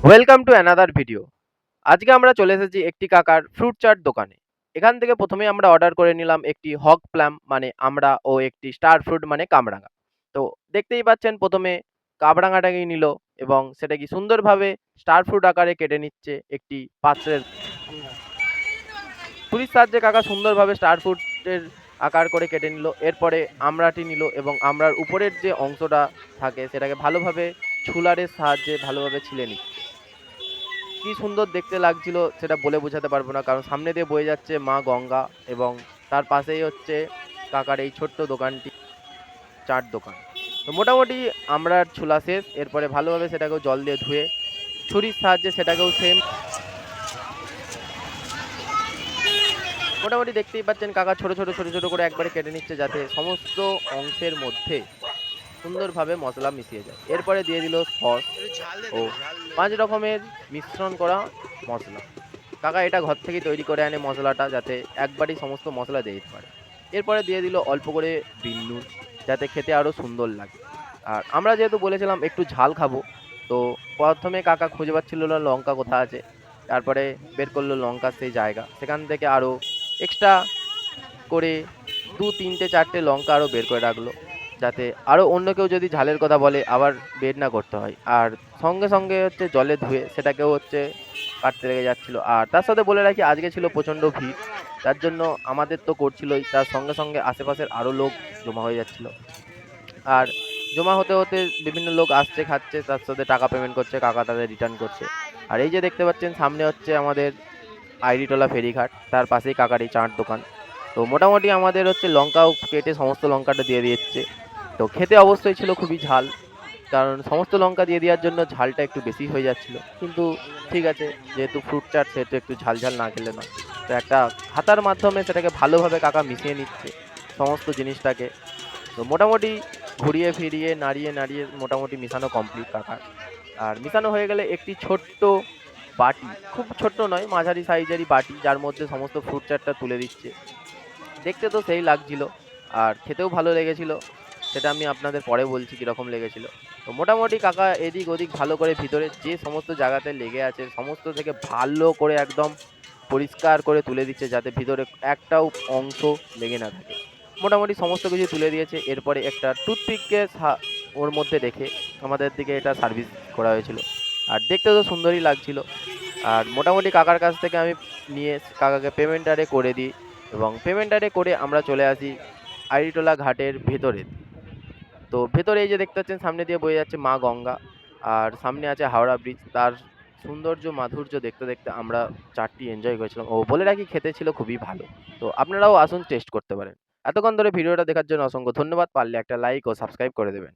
Welcome to another video. আজকে আমরা চলে এসেছি একটি কাকার ফ্রুট চাট দোকানে। এখান থেকে প্রথমেই আমরা অর্ডার করে নিলাম একটি হক প্লাম মানে আমড়া ও একটি স্টার ফ্রুট মানে কামরাঙা। তো দেখতেই পাচ্ছেন প্রথমে কামরাঙাটাকেই নিল এবং সেটাকে সুন্দরভাবে স্টার ফ্রুট আকারে কেটে নিচ্ছে একটি পাত্রের ছুরির সাহায্যে। কাকা সুন্দরভাবে স্টার ফ্রুটের আকার করে কেটে নিল। এরপরে আমড়াটি নিল এবং আমড়ার উপরের যে অংশটা থাকে সেটাকে ভালোভাবে ছুলারের সাহায্যে ভালোভাবে ছিলে নিচ্ছে। কি সুন্দর দেখতে লাগছিল সেটা বলে বোঝাতে পারবো না, কারণ সামনে দিয়ে বয়ে যাচ্ছে মা গঙ্গা এবং তার পাশেই হচ্ছে কাকার এই ছোট্ট দোকানটি, চাট দোকান। তো মোটামুটি আমরা ছোলা শেষ। এরপরে ভালোভাবে সেটাকেও জল দিয়ে ধুয়ে ছুরির সাহায্যে সেটাকেও সেম মোটামুটি দেখতেই পাচ্ছেন কাকা ছোট ছোট ছোট ছোট করে একবারে কেটে নিচ্ছে, যাতে সমস্ত অংশের মধ্যে সুন্দরভাবে মশলা মিশিয়ে যায়। এরপরে দিয়ে দিল সস ও 5 রকমের মিশ্রণ করা মশলা। কাকা এটা ঘর থেকেই তৈরি করে আনে মশলাটা, যাতে একবারই সমস্ত মশলা দিয়ে দিতে পারে। এরপরে দিয়ে দিল অল্প করে বিন নুন, যাতে খেতে আরও সুন্দর লাগে। আর আমরা যেহেতু বলেছিলাম একটু ঝাল খাবো, তো প্রথমে কাকা খুঁজে পাচ্ছিল না লঙ্কা কোথা আছে। তারপরে বের করলো লঙ্কার সেই জায়গা, সেখান থেকে আরও এক্সট্রা করে 2, 3, 4টে লঙ্কা আরও বের করে রাখলো, যাতে আরও অন্য কেউ যদি ঝালের কথা বলে আবার বের না করতে হয়। আর সঙ্গে সঙ্গে হচ্ছে জলে ধুয়ে সেটাকেও হচ্ছে কাটতে লেগে যাচ্ছিল। আর তার সাথে বলে রাখি আজকে ছিল প্রচণ্ড ভিড়, তার জন্য আমাদের তো করছিলই, তার সঙ্গে সঙ্গে আশেপাশের আরও লোক জমা হয়ে যাচ্ছিল। আর জমা হতে হতে বিভিন্ন লোক আসছে, খাচ্ছে, তার সাথে টাকা পেমেন্ট করছে, কাকা তাদের রিটার্ন করছে। আর এই যে দেখতে পাচ্ছেন সামনে হচ্ছে আমাদের আইডিটোলা ফেরিঘাট, তার পাশেই কাকার এই চাট দোকান। তো মোটামুটি আমাদের হচ্ছে লঙ্কাও কেটে সমস্ত লঙ্কাটা দিয়ে দিচ্ছে। তো খেতে অবশ্যই ছিল খুবই ঝাল, কারণ সমস্ত লঙ্কা দিয়ে দেওয়ার জন্য ঝালটা একটু বেশি হয়ে যাচ্ছিল। কিন্তু ঠিক আছে, যেহেতু ফ্রুট চাট সেহেতু একটু ঝাল ঝাল না খেলে নয়। তো একটা হাতার মাধ্যমে সেটাকে ভালোভাবে কাকা মিশিয়ে নিচ্ছে সমস্ত জিনিসটাকে। তো মোটামুটি ঘুরিয়ে ফিরিয়ে নাড়িয়ে নাড়িয়ে মোটামুটি মিশানো কমপ্লিট কাকার। আর মিশানো হয়ে গেলে একটি ছোট্ট বাটি, খুব ছোট্ট নয় মাঝারি সাইজেরই বাটি, যার মধ্যে সমস্ত ফ্রুট চাটটা তুলে দিচ্ছে। দেখতে তো সেই লাগছিল আর খেতেও ভালো লেগেছিল, সেটা আমি আপনাদের পরে বলছি কীরকম লেগেছিল। তো মোটামুটি কাকা এদিক ওদিক ভালো করে ভিতরে যে সমস্ত জায়গাতে লেগে আছে সমস্ত থেকে ভালো করে একদম পরিষ্কার করে তুলে দিচ্ছে, যাতে ভিতরে একটাও অংশ লেগে না থাকে। মোটামুটি সমস্ত কিছু তুলে দিয়েছে। এরপরে একটা টুথপিককে ওর মধ্যে রেখে আমাদের দিকে এটা সার্ভিস করা হয়েছিল। আর দেখতে তো সুন্দরই লাগছিল। আর মোটামুটি কাকার কাছ থেকে আমি নিয়ে কাকাকে পেমেন্ট আরে করে দিই এবং পেমেন্ট আরে করে আমরা চলে আসি আইডিটোলা ঘাটের ভেতরে। তো ভেতরে এই যে দেখতে পাচ্ছেন সামনে দিয়ে বয়ে যাচ্ছে মা গঙ্গা, আর সামনে আছে হাওড়া ব্রিজ। তার সৌন্দর্য মাধুর্য দেখতে দেখতে আমরা চাটটি এনজয় করেছিলাম। ও বলে রাখি খেতে ছিল খুবই ভালো। তো আপনারাও আসুন, টেস্ট করতে পারেন। এতক্ষণ ধরে ভিডিওটা দেখার জন্য অসংখ্য ধন্যবাদ। পারলে একটা লাইক ও সাবস্ক্রাইব করে দেবেন।